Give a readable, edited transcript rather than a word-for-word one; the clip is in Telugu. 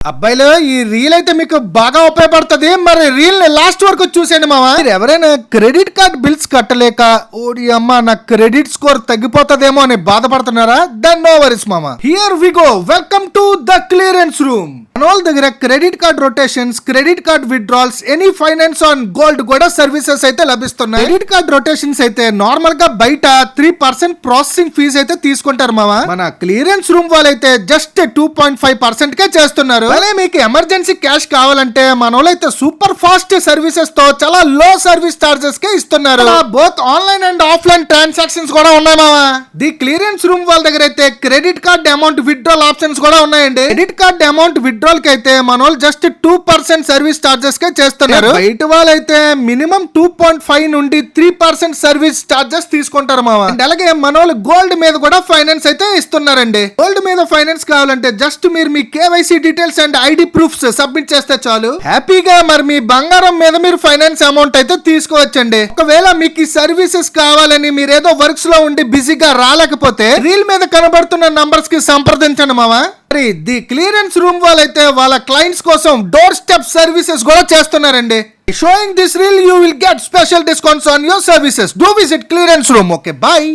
అబ్బాయిలు ఈ రీల్ అయితే మీకు బాగా ఉపయోగపడుతుంది. మరి రీల్ లాస్ట్ వరకు చూసేయండి మామ. మీరు ఎవరైనా క్రెడిట్ కార్డ్ బిల్స్ కట్టలేక ఓడి అమ్మ నా క్రెడిట్ స్కోర్ తగ్గిపోతుందేమో అని బాధపడుతున్నారా? దెన్ నో వరీస్ మామ. Here we go. Welcome to the clearance room. మన వాళ్ళ దగ్గర credit card rotations, credit card withdrawals, any finance on gold కూడా సర్వీసెస్ అయితే లభిస్తున్నాయి. క్రెడిట్ కార్డ్ రొటేషన్స్ అయితే నార్మల్ గా బయట 3% ప్రాసెసింగ్ ఫీజు అయితే తీసుకుంటారు మామ. మన క్లియరెన్స్ రూమ్ వాళ్ళైతే జస్ట్ 2.5% కే చేస్తున్నారు. అదే మీకు ఎమర్జెన్సీ క్యాష్ కావాలంటే మన వాళ్ళైతే సూపర్ ఫాస్ట్ సర్వీసెస్ తో చాలా లో సర్వీస్ చార్జెస్ కే ఇస్తున్నారు. Both online and offline transactions కూడా ఉన్నాయి మామ. ది క్లియరెన్స్ రూమ్ వాళ్ళ దగ్గర అయితే credit card amount withdrawal options కూడా ఉన్నాయండి. క్రెడిట్ కార్డ్ అమౌంట్ విత్డ్రాల్ కి అయితే మన వాళ్ళు జస్ట్ 2% సర్వీస్ చార్జెస్ కే చేస్తున్నారు. బయట వాళ్ళైతే మినిమం 2.5 నుండి 3% సర్వీస్ చార్జెస్ తీసుకుంటారు మామ. అలాగే మన వాళ్ళు గోల్డ్ మీద కూడా ఫైనాన్స్ అయితే ఇస్తున్నారండి. గోల్డ్ మీద ఫైనాన్స్ కావాలంటే జస్ట్ మీరు మీ KYC details and ID proofs submit చేస్తే చాలు, హ్యాపీగా మరి మీ బంగారం మీద మీరు ఫైనాన్స్ అమౌంట్ అయితే తీసుకోవచ్చండి. ఒకవేళ మీకు ఈ సర్వీసెస్ కావాలని మీరు ఏదో వర్క్స్ లో ఉండి బిజీగా రాలేకపోతే రీల్ మీద కనబడుతున్న నంబర్స్ కి సంప్రదించండి మామ. మరి ది క్లియరెన్స్ రూమ్ వాళ్ళైతే వాళ్ళ క్లయింట్స్ కోసం డోర్ స్టెప్ సర్వీసెస్ కూడా చేస్తున్నారండి. Showing this reel you will get special discounts on your services. Do visit clearance room. Okay, bye.